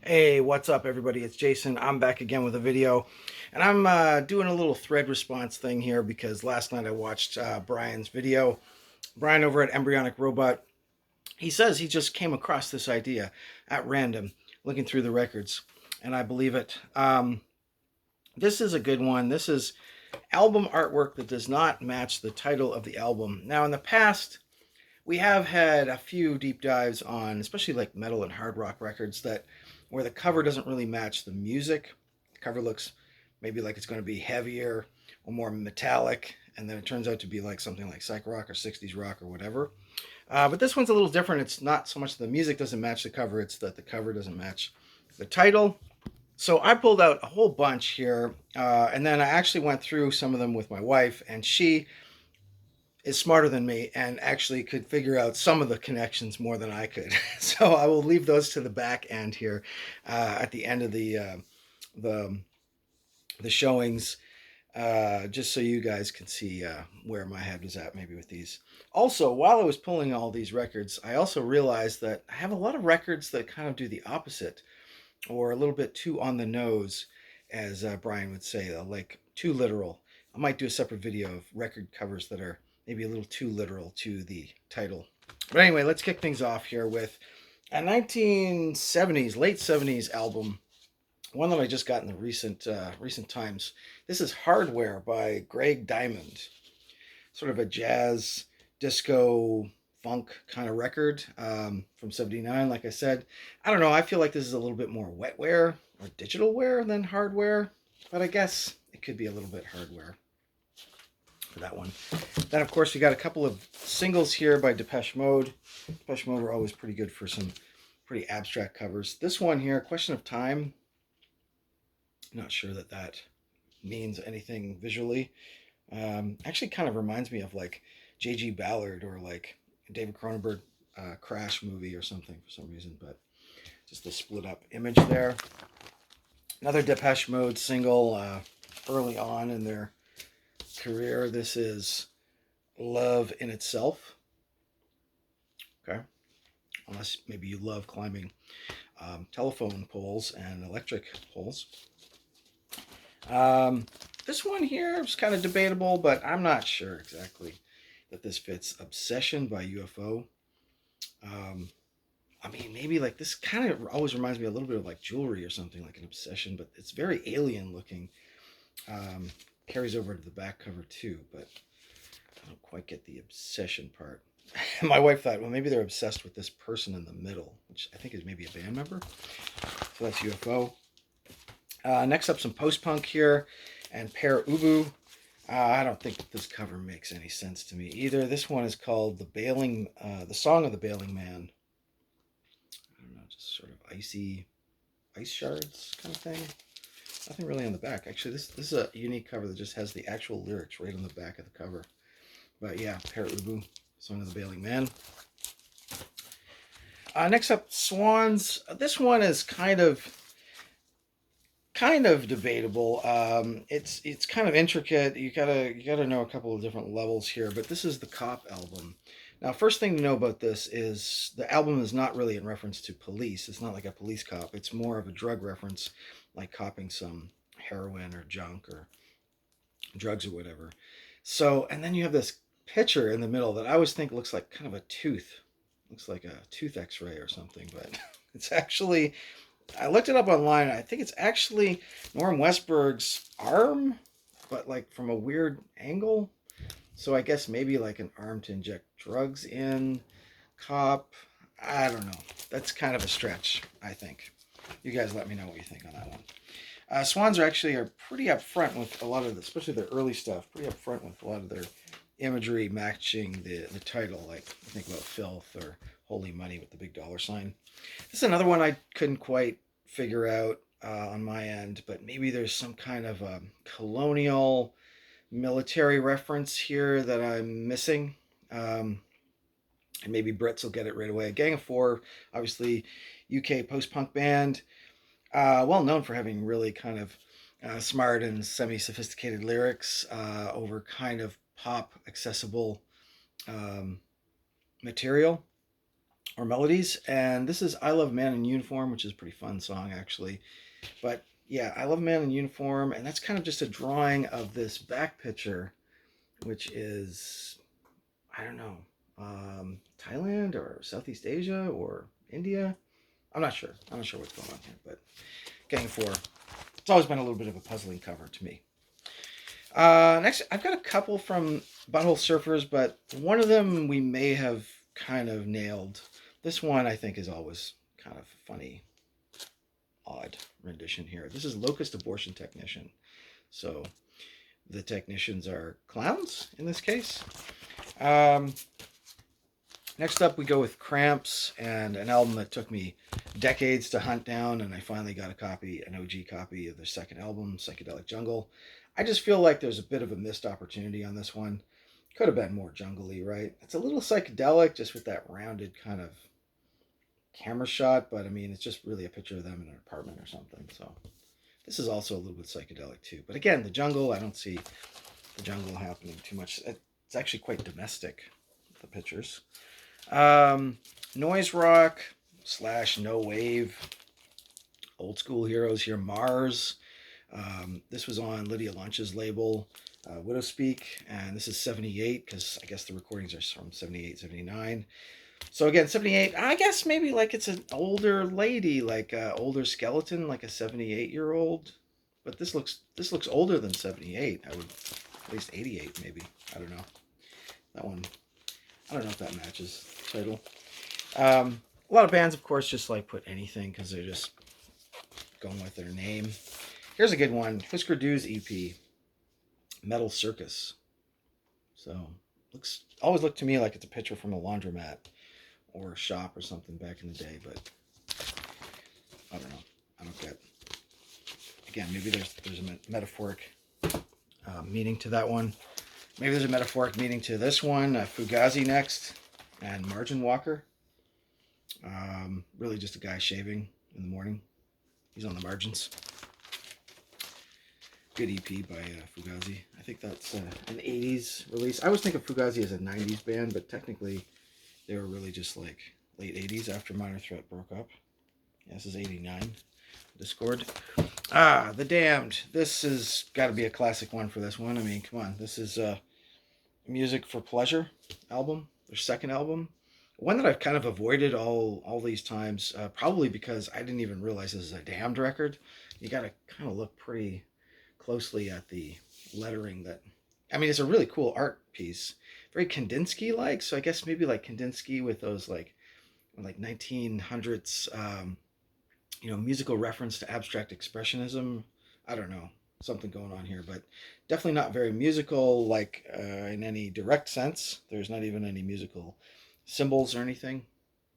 Hey, what's up, everybody? It's Jason. I'm back again with a video, and I'm doing a little thread response thing here because last night I watched Brian's video. Brian over at Embryonic Robot. He says he just came across this idea at random, looking through the records, and I believe it. This is a good one. This is album artwork that does not match the title of the album. Now, in the past, we have had a few deep dives on, especially like metal and hard rock records, that where the cover doesn't really match the music. The cover looks maybe like it's going to be heavier or more metallic, and then it turns out to be like something like psych rock or 60s rock or whatever. But this one's a little different. It's not so much the music doesn't match the cover, it's that the cover doesn't match the title. So I pulled out a whole bunch here, and then I actually went through some of them with my wife, and she is smarter than me and actually could figure out some of the connections more than I could. So I will leave those to the back end here at the end of the the showings, just so you guys can see where my head was at maybe with these. Also, while I was pulling all these records, I also realized that I have a lot of records that kind of do the opposite or a little bit too on the nose, as Brian would say, like too literal. I might do a separate video of record covers that are maybe a little too literal to the title. But anyway, let's kick things off here with a 1970s, late 70s album, one that I just got in the recent times. This is Hardware by Greg Diamond, sort of a jazz, disco, funk kind of record from 79. Like I said, I don't know. I feel like this is a little bit more wetware or digital wear than hardware, but I guess it could be a little bit hardware for that one. Then, of course, we got a couple of singles here by Depeche Mode. Depeche Mode are always pretty good for some pretty abstract covers. This one here, Question of Time. I'm not sure that that means anything visually. Actually, kind of reminds me of like J.G. Ballard or like David Cronenberg Crash movie or something for some reason, but just the split up image there. Another Depeche Mode single early on in their career. This is Love in Itself. Okay. Unless maybe you love climbing telephone poles and electric poles. This one here is kind of debatable, but I'm not sure exactly that this fits. Obsession by UFO. Um, I mean, maybe like this kind of always reminds me a little bit of like jewelry or something, like an obsession, but it's very alien looking. Um, Carries over to the back cover too, but I don't quite get the obsession part. My wife thought, well, maybe they're obsessed with this person in the middle, which I think is maybe a band member. So that's UFO. Next up, some post-punk here, and Pear Ubu. I don't think that this cover makes any sense to me either. This one is called the Song of the Bailing Man. I don't know, just sort of ice shards kind of thing. Nothing really on the back. Actually, this is a unique cover that just has the actual lyrics right on the back of the cover. But yeah, Pear Ubu, Song of the Bailing Man. Next up, Swans. This one is kind of debatable. It's kind of intricate. You gotta know a couple of different levels here. But this is the Cop album. Now, first thing to know about this is the album is not really in reference to police. It's not like a police cop. It's more of a drug reference, like copping some heroin or junk or drugs or whatever. So, and then you have this picture in the middle that I always think looks like kind of a tooth. Looks like a tooth X-ray or something, but it's actually I looked it up online. I think it's actually Norm Westberg's arm, but like from a weird angle. So I guess maybe like an arm to inject drugs in. Cop. I don't know. That's kind of a stretch, I think. You guys let me know what you think on that one. Swans are pretty upfront with a lot of the, especially their early stuff, pretty upfront with a lot of their imagery matching the title, like think about Filth or Holy Money with the big dollar sign. This is another one I couldn't quite figure out on my end, but maybe there's some kind of colonial military reference here that I'm missing. And maybe Brits will get it right away. Gang of Four, obviously UK post-punk band, well known for having really kind of smart and semi-sophisticated lyrics over kind of pop accessible material. or melodies. And this is I Love Man in Uniform, which is a pretty fun song actually. But yeah, I Love Man in Uniform, and that's kind of just a drawing of this back picture, which is, I don't know, Thailand or Southeast Asia or India. I'm not sure. I'm not sure what's going on here, but Gang 4. It's always been a little bit of a puzzling cover to me. Next, I've got a couple from Butthole Surfers, but one of them we may have kind of nailed. This one I think is always kind of funny, odd rendition here. This is Locust Abortion Technician. So the technicians are clowns in this case. Um, Next up, we go with Cramps and an album that took me decades to hunt down, and I finally got an OG copy of their second album, Psychedelic Jungle. I just feel like there's a bit of a missed opportunity on this one. Could have been more jungly, right? It's a little psychedelic, just with that rounded kind of camera shot, but I mean, it's just really a picture of them in an apartment or something. So this is also a little bit psychedelic too. But again, the jungle, I don't see the jungle happening too much. It's actually quite domestic, the pictures. Noise rock / no wave. Old school heroes here. Mars. This was on Lydia Lunch's label, Widow Speak, and this is 78 because I guess the recordings are from 78, 79. So again, 78, I guess maybe like it's an older lady, like an older skeleton, like a 78-year-old. But this looks older than 78. I would, at least 88 maybe. I don't know. That one, I don't know if that matches the title. A lot of bands, of course, just like put anything because they're just going with their name. Here's a good one. Husker Du's EP, Metal Circus. So always looked to me like it's a picture from a laundromat or a shop or something back in the day, but I don't know. I don't get. Again, maybe there's a metaphoric meaning to that one. Maybe there's a metaphoric meaning to this one. Fugazi next, and Margin Walker. Really just a guy shaving in the morning. He's on the margins. Good EP by Fugazi. I think that's an 80s release. I always think of Fugazi as a 90s band, but technically they were really just like late 80s after Minor Threat broke up. Yeah, this is 89. Discord. The Damned. This has got to be a classic one for this one. I mean, come on. This is Music for Pleasure album, their second album. One that I've kind of avoided all these times, probably because I didn't even realize this is a Damned record. You got to kind of look pretty closely at the lettering. I mean, it's a really cool art piece, very Kandinsky-like. So I guess maybe like Kandinsky with those like 1900s, musical reference to abstract expressionism. I don't know, something going on here, but definitely not very musical, like in any direct sense. There's not even any musical symbols or anything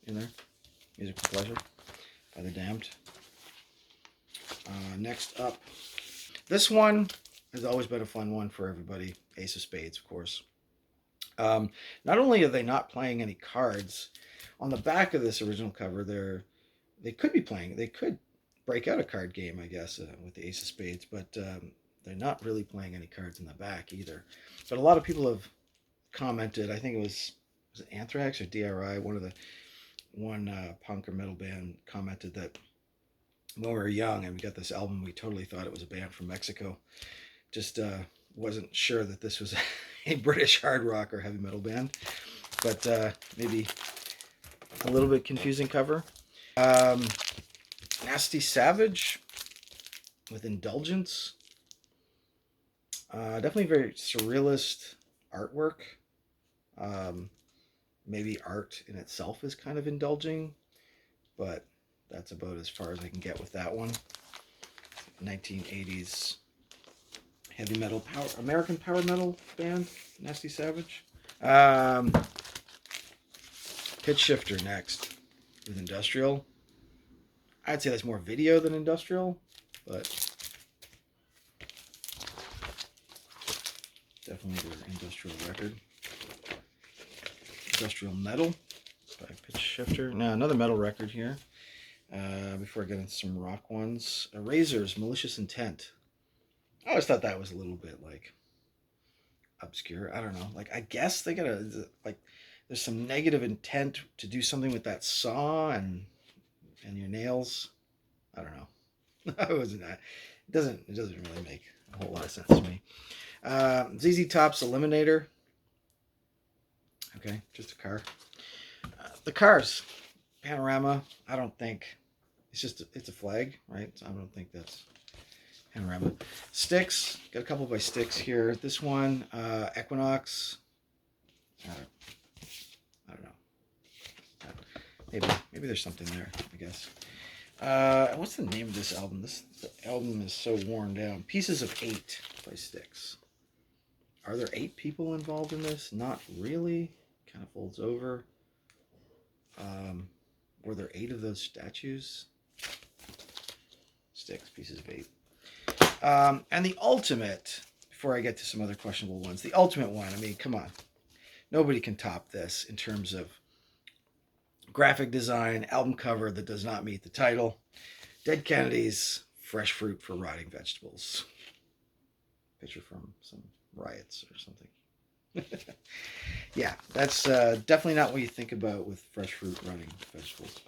in there. Music for Pleasure by The Damned. Next up, this one has always been a fun one for everybody. Ace of Spades, of course. Not only are they not playing any cards, on the back of this original cover, they could break out a card game, I guess, with the Ace of Spades, but they're not really playing any cards in the back either. But a lot of people have commented, I think it was it Anthrax or DRI, one punk or metal band commented that when we were young and we got this album, we totally thought it was a band from Mexico. Just wasn't sure that this was a British hard rock or heavy metal band, but maybe a little bit confusing cover. Nasty Savage with Indulgence. Definitely very surrealist artwork. Maybe art in itself is kind of indulging, but that's about as far as I can get with that one. 1980s heavy metal, American power metal band, Nasty Savage. Pitch Shifter next with Industrial. I'd say that's more video than industrial, but definitely their industrial record. Industrial Metal by Pitch Shifter. Now another metal record here. Before I get into some rock ones, Razor's Malicious Intent. I always thought that was a little bit like obscure. I don't know. Like I guess they got there's some negative intent to do something with that saw and your nails. I don't know. I wasn't that. It doesn't really make a whole lot of sense to me. ZZ Top's Eliminator. Okay, just a car. The cars, panorama. I don't think it's a flag, right? So I don't think that's panorama. Sticks, got a couple by Sticks here. This one, Equinox. I don't know. Maybe there's something there, I guess. What's the name of this album? This album is so worn down. Pieces of 8 by Sticks. Are there 8 people involved in this? Not really. Kind of folds over. Were there 8 of those statues? Sticks, pieces of 8. And the ultimate, before I get to some other questionable ones, the ultimate one, I mean, come on. Nobody can top this in terms of graphic design, album cover that does not meet the title. Dead Kennedys, Fresh Fruit for Rotting Vegetables. Picture from some riots or something. Yeah, that's definitely not what you think about with fresh fruit rotting vegetables.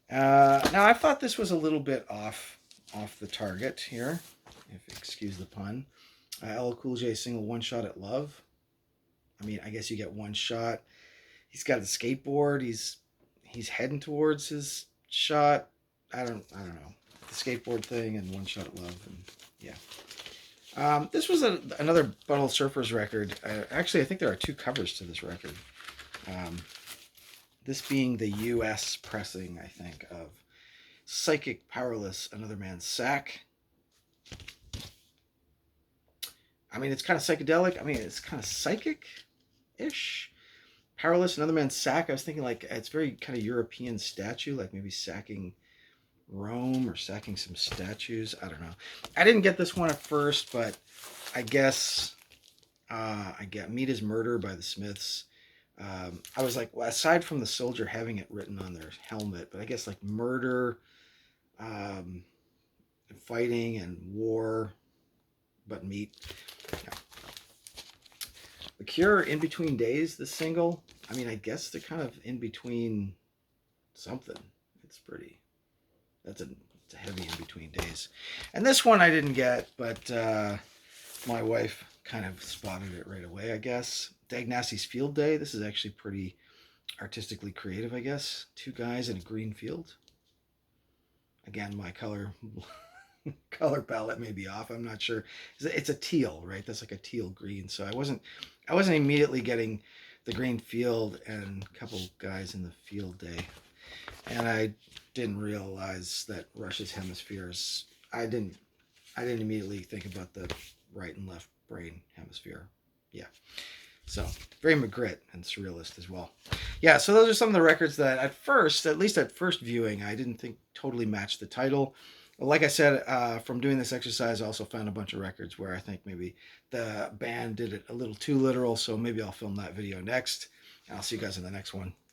But now I thought this was a little bit off the target here, if you excuse the pun. LL Cool J single One Shot at Love. I mean, I guess you get one shot. He's got a skateboard. He's heading towards his shot. I don't know. The skateboard thing and One Shot at Love, and yeah. This was another Butthole Surfers record. Actually, I think there are 2 covers to this record. This being the U.S. pressing, I think, of Psychic Powerless, Another Man's Sack. I mean, it's kind of psychedelic. I mean, it's kind of psychic-ish. Powerless, Another Man's Sack. I was thinking like it's very kind of European statue, like maybe sacking Rome or sacking some statues. I don't know. I didn't get this one at first, but I guess I get Meat is Murder by the Smiths. I was like, well, aside from the soldier having it written on their helmet, but I guess like murder, fighting and war, but meat. Yeah. The Cure, In Between Days, the single. I mean, I guess they're kind of in between something. It's a heavy In Between Days. And this one I didn't get, but my wife kind of spotted it right away, I guess. Dag Nasty's Field Day. This is actually pretty artistically creative, I guess. 2 guys in a green field. Again, my color palette may be off. I'm not sure. It's a teal, right? That's like a teal green. So I wasn't immediately getting the green field and a couple guys in the field day. And I didn't realize that Rush's hemispheres. I didn't immediately think about the right and left brain hemisphere. Yeah. So very Magritte and surrealist as well. Yeah, so those are some of the records that at least at first viewing, I didn't think totally matched the title. Like I said, from doing this exercise, I also found a bunch of records where I think maybe the band did it a little too literal, so maybe I'll film that video next. And I'll see you guys in the next one.